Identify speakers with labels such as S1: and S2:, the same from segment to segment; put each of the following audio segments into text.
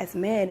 S1: as men.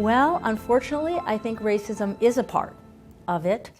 S2: Well, unfortunately, I think racism is a part of it.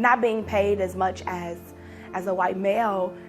S1: Not being paid as much as a white male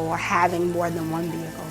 S1: Or having more than one vehicle.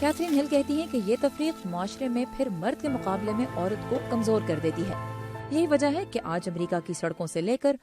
S3: Catherine Hill کہتی ہیں کہ یہ تفریق معاشرے میں پھر مرد کے مقابلے میں عورت کو کمزور کر دیتی ہے. یہی وجہ ہے کہ آج امریکہ کی سڑکوں سے لے کر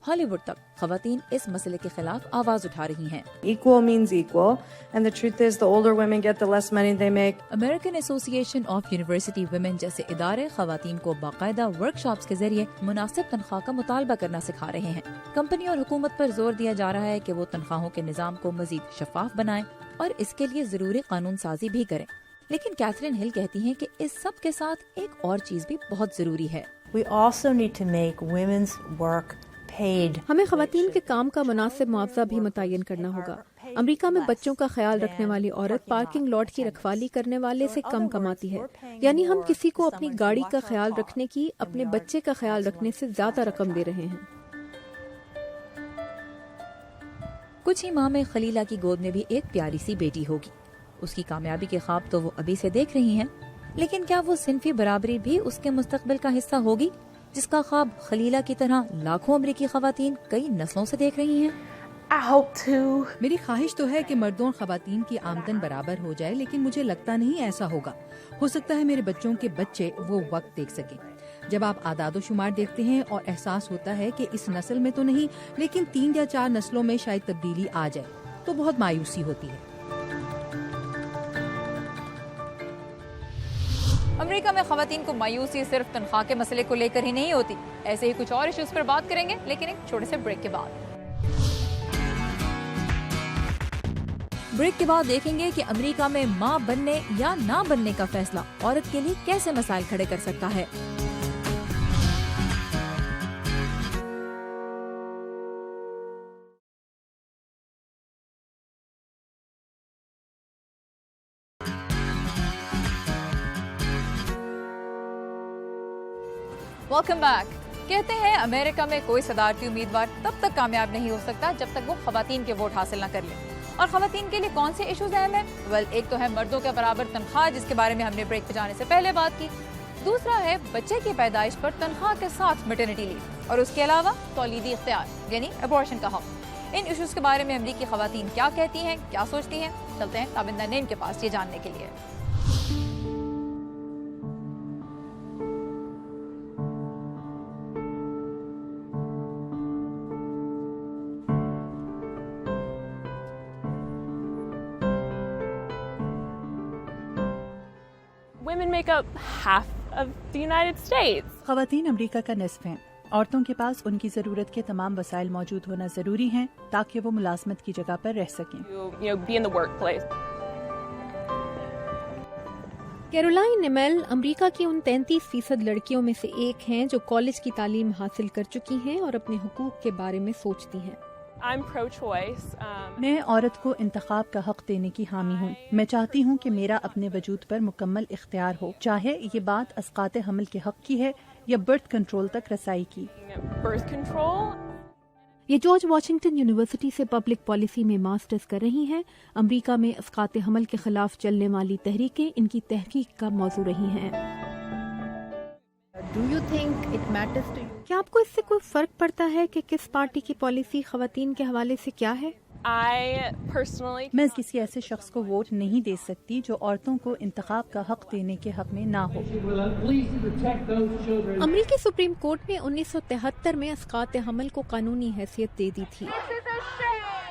S3: ہالی ووڈ تک خواتین اس مسئلے کے خلاف آواز اٹھا رہی ہیں.
S4: Equal means equal, and the truth is the older women get the less money they make.
S3: American ایسوسی ایشن آف یونیورسٹی ویمن جیسے ادارے خواتین کو باقاعدہ ورک شاپس کے ذریعے مناسب تنخواہ کا مطالبہ کرنا سکھا رہے ہیں. کمپنی اور حکومت پر زور دیا جا رہا ہے کہ وہ تنخواہوں کے نظام کو مزید شفاف بنائیں اور اس کے لیے ضروری قانون سازی بھی کریں. لیکن کیتھرین ہل کہتی ہیں کہ اس سب کے ساتھ ایک اور چیز بھی بہت ضروری ہے.
S2: We also need to make women's work paid.
S5: ہمیں خواتین کے کام کا مناسب معاوضہ بھی متعین کرنا ہوگا. امریکہ میں بچوں کا خیال رکھنے والی عورت پارکنگ لاٹ کی رکھوالی کرنے والے سے کم کماتی ہے. یعنی ہم کسی کو اپنی گاڑی کا خیال رکھنے کی اپنے بچے کا خیال رکھنے سے زیادہ رقم دے رہے ہیں.
S3: کچھ ہی ماہ میں خلیلہ کی گود میں بھی ایک پیاری سی بیٹی ہوگی. اس کی کامیابی کے خواب تو وہ ابھی سے دیکھ رہی ہیں، لیکن کیا وہ صنفی برابری بھی اس کے مستقبل کا حصہ ہوگی جس کا خواب خلیلہ کی طرح لاکھوں امریکی خواتین کئی نسلوں سے دیکھ رہی ہیں؟
S1: I hope to.
S6: میری خواہش تو ہے کہ مردوں اور خواتین کی آمدن برابر ہو جائے، لیکن مجھے لگتا نہیں ایسا ہوگا. ہو سکتا ہے میرے بچوں کے بچے وہ وقت دیکھ سکیں. جب آپ اعداد و شمار دیکھتے ہیں اور احساس ہوتا ہے کہ اس نسل میں تو نہیں لیکن 3 یا 4 نسلوں میں شاید تبدیلی آ جائے تو بہت مایوسی ہوتی ہے.
S3: امریکہ میں خواتین کو مایوسی صرف تنخواہ کے مسئلے کو لے کر ہی نہیں ہوتی. ایسے ہی کچھ اور ایشوز پر بات کریں گے، لیکن ایک چھوٹے سے بریک کے بعد. بریک کے بعد دیکھیں گے کہ امریکہ میں ماں بننے یا نہ بننے کا فیصلہ عورت کے لیے کیسے مسائل کھڑے کر سکتا ہے. Welcome back. کہتے ہیں امریکہ میں کوئی صدارتی امیدوار تب تک کامیاب نہیں ہو سکتا جب تک وہ خواتین کے ووٹ حاصل نہ کر لیں. اور خواتین کے لیے کون سے ایشوز اہم ہیں؟ ایک تو ہے مردوں کے برابر تنخواہ، جس کے بارے میں ہم نے بریک پہ جانے سے پہلے بات کی. دوسرا ہے بچے کی پیدائش پر تنخواہ کے ساتھ میٹرنٹی لیو، اور اس کے علاوہ تولیدی اختیار یعنی ابورشن کا حق. ان ایشوز کے بارے میں امریکی خواتین کیا کہتی ہیں، کیا سوچتی ہیں؟ چلتے ہیں تابندہ نیم کے پاس یہ جاننے کے لیے.
S7: Women make up half of the United States.
S8: خواتین امریکہ کا نصف ہیں. عورتوں کے پاس ان کی ضرورت کے تمام وسائل موجود ہونا ضروری ہیں تاکہ وہ ملازمت کی جگہ پر رہ سکیں.
S7: Be in the workplace.
S5: Caroline نیمل امریکہ کی ان 33% لڑکیوں میں سے ایک ہیں جو کالج کی تعلیم حاصل کر چکی ہیں اور اپنے حقوق کے بارے میں سوچتی ہیں.
S7: I'm pro-choice.
S8: میں عورت کو انتخاب کا حق دینے کی حامی ہوں. میں چاہتی ہوں کہ میرا اپنے وجود پر مکمل اختیار ہو، چاہے یہ بات اسقاط حمل کے حق کی ہے یا برتھ کنٹرول تک رسائی کی.
S7: Birth control.
S5: یہ جارج واشنگٹن یونیورسٹی سے پبلک پالیسی میں ماسٹرز کر رہی ہیں. امریکہ میں اسقاط حمل کے خلاف چلنے والی تحریکیں ان کی تحقیق کا موضوع رہی ہیں. کیا آپ کو اس سے کوئی فرق پڑتا ہے کہ کس پارٹی کی پالیسی خواتین کے حوالے سے کیا ہے؟
S8: میں کسی ایسے شخص کو ووٹ نہیں دے سکتی جو عورتوں کو انتخاب کا حق دینے کے حق میں نہ ہو.
S5: امریکی سپریم کورٹ نے 1973 میں اسقاط حمل کو قانونی حیثیت دے دی تھی،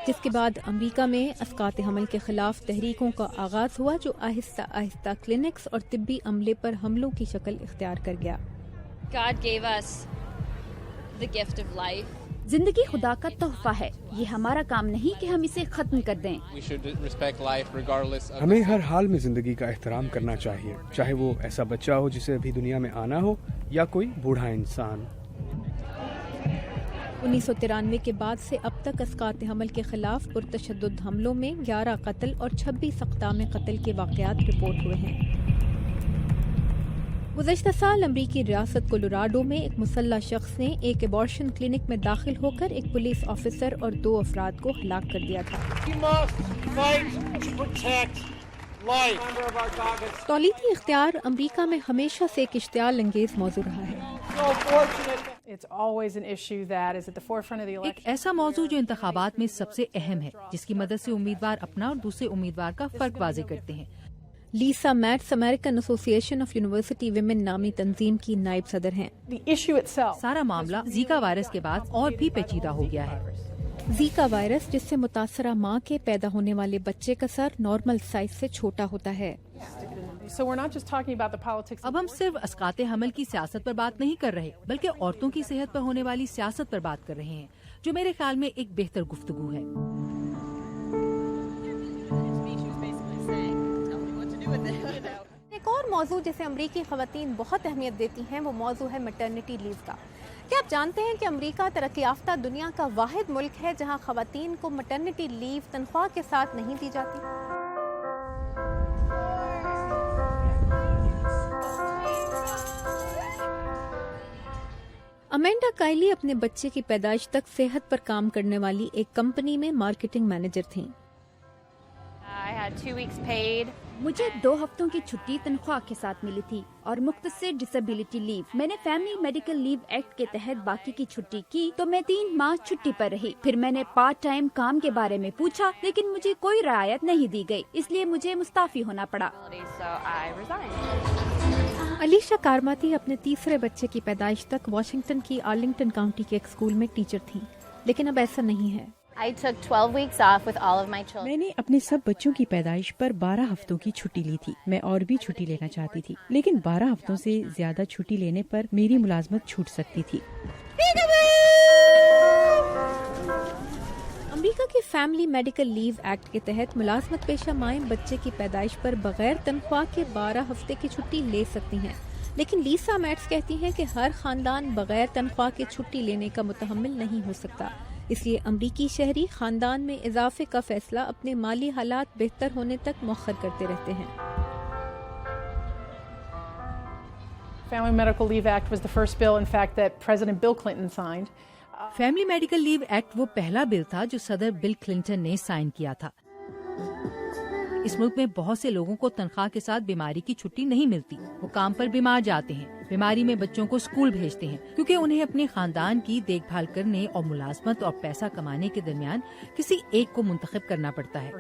S5: جس کے بعد امریکہ میں اسقاط حمل کے خلاف تحریکوں کا آغاز ہوا جو آہستہ آہستہ کلینکس اور طبی عملے پر حملوں کی شکل اختیار کر گیا.
S9: God gave us the gift of life.
S10: زندگی خدا کا تحفہ ہے. یہ ہمارا کام نہیں کہ ہم اسے ختم کر دیں.
S11: ہمیں ہر حال میں زندگی کا احترام کرنا چاہیے، چاہے وہ ایسا بچہ ہو جسے ابھی دنیا میں آنا ہو یا کوئی بوڑھا انسان.
S5: 1993 کے بعد سے اب تک اسقاط حمل کے خلاف پرتشدد حملوں میں 11 قتل اور 26 اقدام قتل کے واقعات رپورٹ ہوئے ہیں. گزشتہ سال امریکی ریاست کولوراڈو میں ایک مسلح شخص نے ایک ابارشن کلینک میں داخل ہو کر ایک پولیس آفیسر اور 2 افراد کو ہلاک کر دیا تھا. تولیدی اختیار امریکہ میں ہمیشہ سے ایک اشتعال انگیز موضوع رہا ہے.
S6: ایک ایسا موضوع جو انتخابات میں سب سے اہم ہے، جس کی مدد سے امیدوار اپنا اور دوسرے امیدوار کا فرق واضح کرتے ہیں۔
S5: لیسا میٹس امریکن ایسوسی ایشن آف یونیورسٹی ویمن نامی تنظیم کی نائب صدر ہیں۔
S6: سارا معاملہ زیکا وائرس کے بعد اور بھی پیچیدہ ہو گیا ہے۔
S5: زیکا وائرس، جس سے متاثرہ ماں کے پیدا ہونے والے بچے کا سر نارمل سائز سے چھوٹا ہوتا ہے۔
S6: اب ہم صرف اسقاط حمل کی سیاست پر بات نہیں کر رہے، بلکہ عورتوں کی صحت پر ہونے والی سیاست پر بات کر رہے ہیں، جو میرے خیال میں ایک بہتر گفتگو ہے۔
S5: ایک اور موضوع جسے امریکی خواتین بہت اہمیت دیتی ہیں وہ موضوع ہے میٹرنٹی لیو کا۔ کیا آپ جانتے ہیں کہ امریکہ ترقی یافتہ دنیا کا واحد ملک ہے جہاں خواتین کو میٹرنٹی لیو تنخواہ کے ساتھ نہیں دی جاتی؟ امینڈا کائلی اپنے بچے کی پیدائش تک صحت پر کام کرنے والی ایک کمپنی میں مارکیٹنگ مینیجر تھیں۔
S10: مجھے 2 ہفتوں کی چھٹی تنخواہ کے ساتھ ملی تھی اور مختصر ڈسیبلٹی لیو۔ میں نے فیملی میڈیکل لیو ایکٹ کے تحت باقی کی چھٹی کی تو میں 3 ماہ چھٹی پر رہی۔ پھر میں نے پارٹ ٹائم کام کے بارے میں پوچھا لیکن مجھے کوئی رعایت نہیں دی گئی، اس لیے مجھے مستعفی ہونا پڑا۔
S5: علیشا کارماتی اپنے تیسرے بچے کی پیدائش تک واشنگٹن کی آرلنگٹن کاؤنٹی کے ایک اسکول میں ٹیچر تھیں، لیکن اب ایسا نہیں ہے۔
S12: میں نے اپنے سب بچوں کی پیدائش پر 12 ہفتوں کی چھٹی لی تھی۔ میں اور بھی چھٹی لینا چاہتی تھی، لیکن 12 ہفتوں سے زیادہ چھٹی لینے پر میری ملازمت چھوٹ سکتی تھی۔
S5: امریکہ کے فیملی میڈیکل لیو ایکٹ کے تحت ملازمت پیشہ مائیں بچے کی پیدائش پر بغیر تنخواہ کے 12 ہفتے کی چھٹی لے سکتی ہیں، لیکن لیسا میٹس کہتی ہیں کہ ہر خاندان بغیر تنخواہ کے چھٹی لینے کا متحمل نہیں ہو سکتا، اس لیے امریکی شہری خاندان میں اضافے کا فیصلہ اپنے مالی حالات بہتر ہونے تک مؤخر کرتے رہتے ہیں۔
S13: Family Medical Leave Act was the first bill, in fact, that President Bill Clinton signed.
S6: Family medical leave act وہ پہلا بل تھا جو صدر بل کلنٹن نے سائن کیا تھا۔ اس ملک میں بہت سے لوگوں کو تنخواہ کے ساتھ بیماری کی چھٹی نہیں ملتی، وہ کام پر بیمار جاتے ہیں، بیماری میں بچوں کو اسکول بھیجتے ہیں، کیونکہ انہیں اپنے خاندان کی دیکھ بھال کرنے اور ملازمت اور پیسہ کمانے کے درمیان کسی ایک کو منتخب کرنا پڑتا ہے۔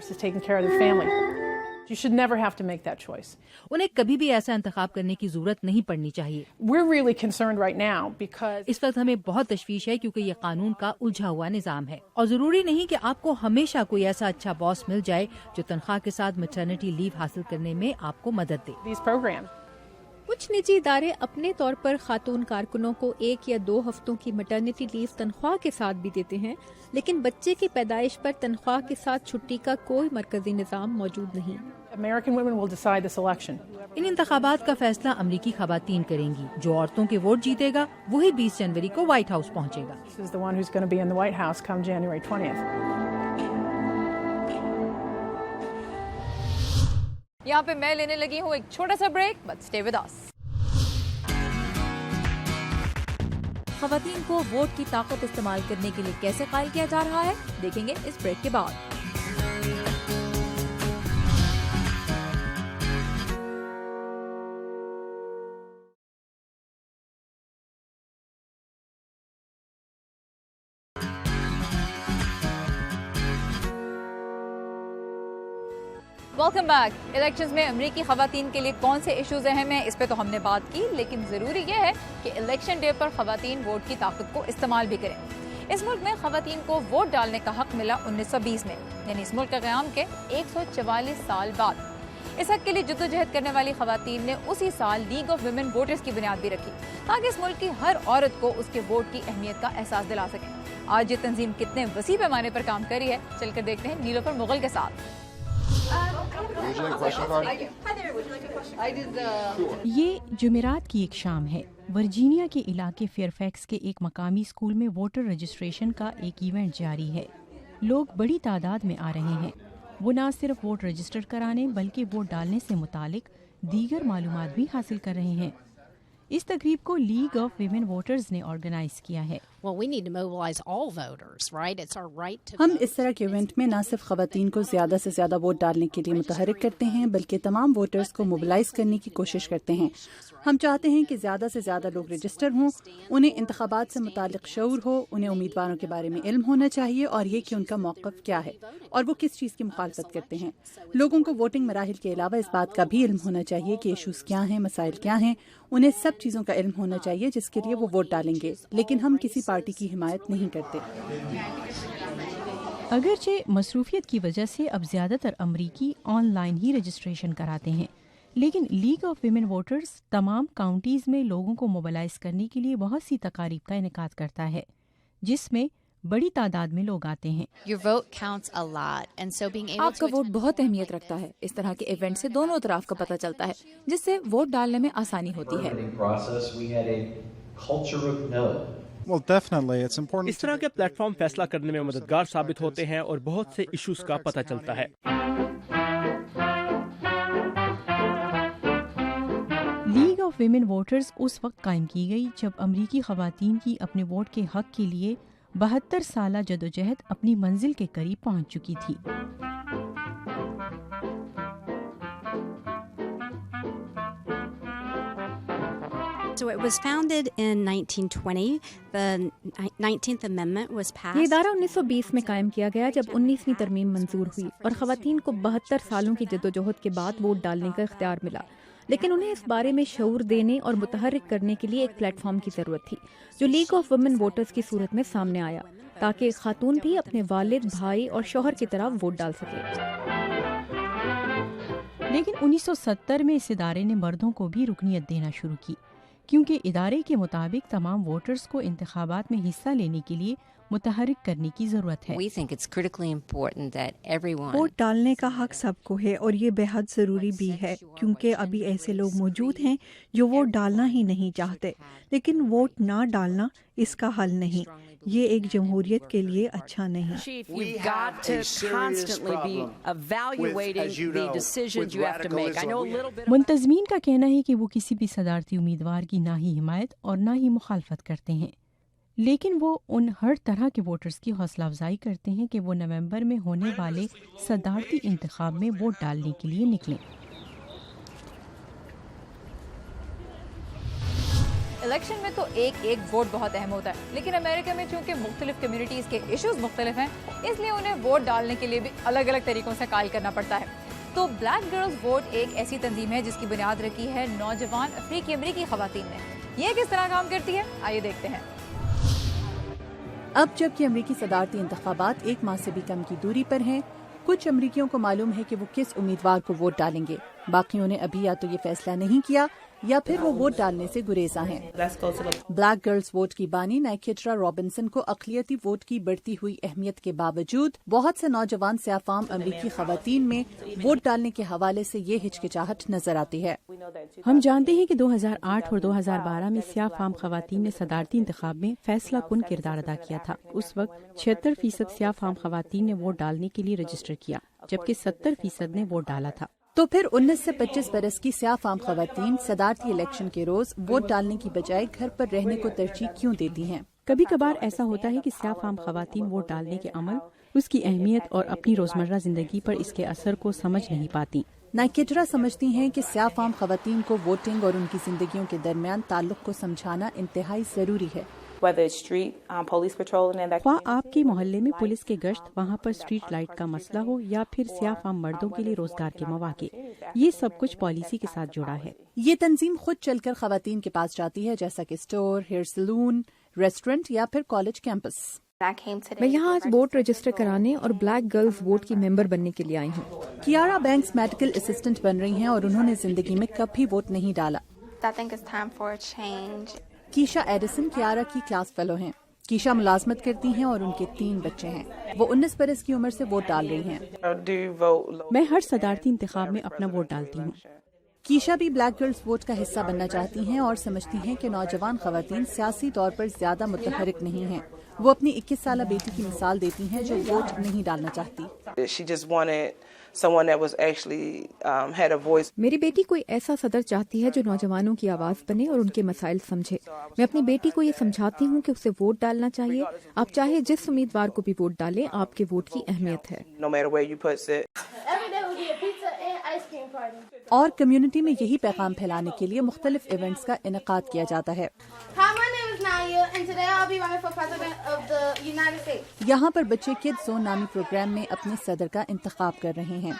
S13: You should never have to make that choice.
S6: انہیں کبھی بھی ایسا انتخاب کرنے کی ضرورت نہیں پڑنی چاہیے۔
S13: We're really concerned right now because
S6: اس وقت ہمیں بہت تشویش ہے کیونکہ یہ قانون کا الجھا ہوا نظام ہے، اور ضروری نہیں کہ آپ کو ہمیشہ کوئی ایسا اچھا باس مل جائے جو تنخواہ کے ساتھ میٹرنٹی لیو حاصل کرنے میں آپ کو مدد دے۔
S13: these programs.
S5: کچھ نجی ادارے اپنے طور پر خاتون کارکنوں کو 1 یا 2 ہفتوں کی میٹرنٹی لیو تنخواہ کے ساتھ بھی دیتے ہیں، لیکن بچے کی پیدائش پر تنخواہ کے ساتھ چھٹی کا کوئی مرکزی نظام موجود نہیں۔
S13: American women will decide this election.
S6: ان انتخابات کا فیصلہ امریکی خواتین کریں گی، جو عورتوں کے ووٹ جیتے گا وہی 20 جنوری کو وائٹ ہاؤس پہنچے گا۔
S13: This is the one who's going to be in the White House come January 20th.
S3: یہاں پہ میں لینے لگی ہوں ایک چھوٹا سا break, but stay with us. خواتین کو ووٹ کی طاقت استعمال کرنے کے لیے کیسے قائل کیا جا رہا ہے، دیکھیں گے اس بریک کے بعد۔ Welcome back. الیکشنز میں امریکی خواتین کے لیے کون سے ایشوز اہم ہیں، اس پہ تو ہم نے بات کی، لیکن ضروری یہ ہے کہ الیکشن ڈے پر خواتین ووٹ کی طاقت کو استعمال بھی کریں۔ اس ملک میں خواتین کو ووٹ ڈالنے کا حق ملا 1920 میں، یعنی اس ملک کے قیام کے 144 سال بعد۔ اس حق کے لیے جدوجہد کرنے والی خواتین نے اسی سال لیگ آف ویمن ووٹرز کی بنیاد بھی رکھی، تاکہ اس ملک کی ہر عورت کو اس کے ووٹ کی اہمیت کا احساس دلا سکیں۔ آج یہ تنظیم کتنے وسیع پیمانے پر کام کر رہی ہے، چل کر دیکھتے ہیں نیلوفر مغل کے ساتھ۔
S12: یہ جمعرات کی ایک شام ہے۔ ورجینیا کے علاقے فیئرفیکس کے ایک مقامی اسکول میں ووٹر رجسٹریشن کا ایک ایونٹ جاری ہے۔ لوگ بڑی تعداد میں آ رہے ہیں۔ وہ نہ صرف ووٹ رجسٹر کرانے بلکہ ووٹ ڈالنے سے متعلق دیگر معلومات بھی حاصل کر رہے ہیں۔ اس تقریب کو لیگ آف ویمن ووٹرز نے آرگنائز کیا ہے۔
S14: ہم اس طرح کے ایونٹ میں نہ صرف خواتین کو زیادہ سے زیادہ ووٹ ڈالنے کے لیے متحرک کرتے ہیں بلکہ تمام ووٹرز کو موبلائز کرنے کی کوشش کرتے ہیں ہم چاہتے ہیں کہ زیادہ سے زیادہ لوگ رجسٹر ہوں، انہیں انتخابات سے متعلق شعور ہو، انہیں امیدواروں کے بارے میں علم ہونا چاہیے اور یہ کہ ان کا موقف کیا ہے اور وہ کس چیز کی مخالفت کرتے ہیں۔ لوگوں کو ووٹنگ مراحل کے علاوہ اس بات کا بھی علم ہونا چاہیے کہ ایشوز کیا ہیں، مسائل کیا ہیں، انہیں سب چیزوں کا علم ہونا چاہیے جس کے لیے وہ ووٹ ڈالیں گے، لیکن ہم کسی پارٹی کی حمایت نہیں کرتے۔
S12: اگرچہ مصروفیت کی وجہ سے اب زیادہ تر امریکی آن لائن ہی رجسٹریشن کراتے ہیں، لیکن لیگ آف ویمن ووٹرز تمام کاؤنٹیز میں لوگوں کو موبلائز کرنے کے لیے بہت سی تقاریب کا انعقاد کرتا ہے جس میں بڑی تعداد میں لوگ آتے ہیں۔
S3: آپ کا ووٹ بہت اہمیت رکھتا ہے۔ اس طرح کے ایونٹ سے دونوں اطراف کا پتہ چلتا ہے جس سے ووٹ ڈالنے میں آسانی ہوتی ہے۔
S15: اس طرح کے پلیٹ فارم فیصلہ کرنے میں مددگار ثابت ہوتے ہیں اور بہت سے ایشوز کا پتہ چلتا ہے۔
S12: لیگ آف ویمن ووٹرز اس وقت قائم کی گئی جب امریکی خواتین کی اپنے ووٹ کے حق کے لیے 72 سالہ جدوجہد اپنی منزل کے قریب پہنچ چکی تھی۔
S16: So it was founded in 1920. The 19th Amendment was passed.
S5: یہ ادارہ 1920 میں قائم کیا گیا جب 19ویں ترمیم منظور ہوئی اور خواتین کو 72 سالوں کی جدوجہد کے بعد ووٹ ڈالنے کا اختیار ملا، لیکن انہیں اس بارے میں شعور دینے اور متحرک کرنے کے لیے ایک پلیٹ فارم کی ضرورت تھی جو لیگ آف ویمن ووٹرز کی صورت میں سامنے آیا تاکہ ایک خاتون بھی اپنے والد، بھائی اور شوہر کی طرح ووٹ ڈال سکے۔
S12: لیکن 1970 میں اس ادارے نے مردوں کو بھی رکنیت دینا شروع کی کیونکہ ادارے کے مطابق تمام ووٹرز کو انتخابات میں حصہ لینے کے لیے متحرک کرنے کی ضرورت ہے۔
S17: ووٹ ڈالنے کا حق سب کو ہے اور یہ بے حد ضروری بھی ہے کیونکہ ابھی ایسے لوگ موجود ہیں جو ووٹ ڈالنا ہی نہیں چاہتے، لیکن ووٹ نہ ڈالنا اس کا حل نہیں، یہ ایک جمہوریت کے لیے اچھا نہیں۔
S12: منتظمین کا کہنا ہے کہ وہ کسی بھی صدارتی امیدوار کی نہ ہی حمایت اور نہ ہی مخالفت کرتے ہیں، لیکن وہ ان ہر طرح کے ووٹرز کی حوصلہ افزائی کرتے ہیں کہ وہ نومبر میں ہونے والے صدارتی انتخاب میں ووٹ ڈالنے کے لیے نکلیں۔
S3: الیکشن میں تو ایک ووٹ بہت اہم ہوتا ہے، لیکن امریکہ میں چونکہ مختلف کمیونٹیز کے ایشوز مختلف ہیں، اس لیے انہیں ووٹ ڈالنے کے لیے بھی الگ الگ طریقوں سے قائل کرنا پڑتا ہے۔ تو بلیک گرلز ووٹ ایک ایسی تنظیم ہے جس کی بنیاد رکھی ہے نوجوان افریقی امریکی خواتین نے۔ یہ کس طرح کام کرتی ہے، آئیے دیکھتے ہیں۔
S8: اب جب کہ امریکی صدارتی انتخابات 1 ماہ سے بھی کم کی دوری پر ہیں، کچھ امریکیوں کو معلوم ہے کہ وہ کس امیدوار کو ووٹ ڈالیں گے، باقیوں نے ابھی یا تو یہ فیصلہ نہیں کیا یا پھر وہ ووٹ ڈالنے سے گریزاں ہیں۔ بلیک گرلز ووٹ کی بانی نائکیٹرا رابنسن کو اقلیتی ووٹ کی بڑھتی ہوئی اہمیت کے باوجود بہت سے نوجوان سیاہ فام امریکی خواتین میں ووٹ ڈالنے کے حوالے سے یہ ہچکچاہٹ نظر آتی ہے۔
S12: ہم جانتے ہیں کہ 2008 اور 2012 میں سیاہ فام خواتین نے صدارتی انتخاب میں فیصلہ کن کردار ادا کیا تھا۔ اس وقت 76% سیاہ فام خواتین نے ووٹ ڈالنے کے لیے رجسٹر کیا، جبکہ 70% نے ووٹ ڈالا تھا۔
S8: تو پھر 19 سے 25 برس کی سیاہ فام خواتین صدارتی الیکشن کے روز ووٹ ڈالنے کی بجائے گھر پر رہنے کو ترجیح کیوں دیتی ہیں؟
S12: کبھی کبھار ایسا ہوتا ہے کہ سیاہ فام خواتین ووٹ ڈالنے کے عمل، اس کی اہمیت اور اپنی روزمرہ زندگی پر اس کے اثر کو سمجھ نہیں پاتی۔
S8: نائکیٹرا سمجھتی ہیں کہ سیاہ فام خواتین کو ووٹنگ اور ان کی زندگیوں کے درمیان تعلق کو سمجھانا انتہائی ضروری ہے۔
S12: خواہ آپ کے محلے میں پولیس کے گشت، وہاں پر اسٹریٹ لائٹ کا مسئلہ ہو یا پھر سیاہ فام مردوں کے لیے روزگار کے مواقع، یہ سب کچھ پالیسی کے ساتھ جڑا ہے۔
S8: یہ تنظیم خود چل کر خواتین کے پاس جاتی ہے، جیسا کہ اسٹور، ہیئر سیلون، ریسٹورنٹ یا پھر کالج کیمپس۔
S5: میں یہاں آج ووٹ رجسٹر کرانے اور بلیک گرلز ووٹ کی ممبر بننے کے لیے آئی ہوں۔
S8: کیارا بینکس میڈیکل اسسٹنٹ بن رہی ہیں اور انہوں نے زندگی میں کبھی ووٹ نہیں ڈالا۔ کیشا ایڈیسن کیارا کی کلاس فیلو ہیں۔ کیشا ملازمت کرتی ہیں اور ان کے 3 بچے ہیں۔ وہ 19 برس کی عمر سے ووٹ ڈال رہی ہیں۔
S12: میں ہر صدارتی انتخاب میں اپنا ووٹ ڈالتی ہوں۔
S8: کیشا بھی بلیک گرلز ووٹ کا حصہ بننا چاہتی ہیں اور سمجھتی ہیں کہ نوجوان خواتین سیاسی طور پر زیادہ متحرک نہیں ہیں۔ وہ اپنی 21 سالہ بیٹی کی مثال دیتی ہیں جو ووٹ نہیں ڈالنا چاہتی۔
S5: میری بیٹی کوئی ایسا صدر چاہتی ہے جو نوجوانوں کی آواز بنے اور ان کے مسائل سمجھے۔ میں اپنی بیٹی کو یہ سمجھاتی ہوں کہ اسے ووٹ ڈالنا چاہیے، آپ چاہے جس امیدوار کو بھی ووٹ ڈالیں، آپ کے ووٹ کی اہمیت ہے۔
S14: اور کمیونٹی میں یہی پیغام پھیلانے کے لیے مختلف ایونٹس کا انعقاد کیا جاتا ہے. یہاں پر بچے کڈز زون نامی پروگرام میں اپنے صدر کا انتخاب کر رہے ہیں.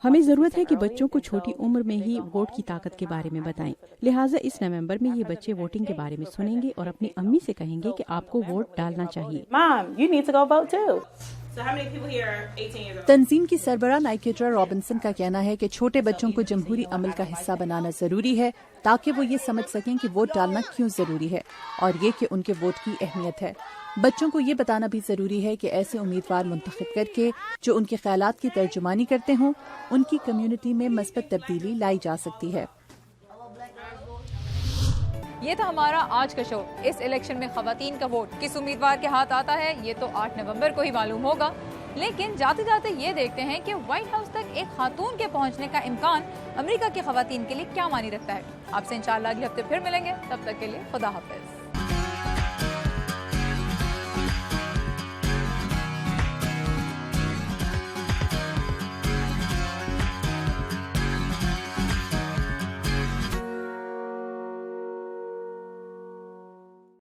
S12: ہمیں ضرورت ہے کہ بچوں کو چھوٹی عمر میں ہی ووٹ کی طاقت کے بارے میں بتائیں. لہٰذا اس نومبر میں یہ بچے ووٹنگ کے بارے میں سنیں گے اور اپنی امی سے کہیں گے کہ آپ کو ووٹ ڈالنا چاہیے.
S14: تنظیم کی سربراہ نائکیٹرا رابنسن کا کہنا ہے کہ چھوٹے بچوں کو جمہوری عمل کا حصہ بنانا ضروری ہے تاکہ وہ یہ سمجھ سکیں کہ ووٹ ڈالنا کیوں ضروری ہے اور یہ کہ ان کے ووٹ کی اہمیت ہے. بچوں کو یہ بتانا بھی ضروری ہے کہ ایسے امیدوار منتخب کر کے جو ان کے خیالات کی ترجمانی کرتے ہوں ان کی کمیونٹی میں مثبت تبدیلی لائی جا سکتی ہے.
S3: یہ تھا ہمارا آج کا شو. اس الیکشن میں خواتین کا ووٹ کس امیدوار کے ہاتھ آتا ہے یہ تو 8 نومبر کو ہی معلوم ہوگا. لیکن جاتے جاتے یہ دیکھتے ہیں کہ وائٹ ہاؤس تک ایک خاتون کے پہنچنے کا امکان امریکہ کی خواتین کے لیے کیا معنی رکھتا ہے. آپ سے انشاءاللہ اگلے ہفتے پھر ملیں گے. تب تک کے لیے خدا حافظ.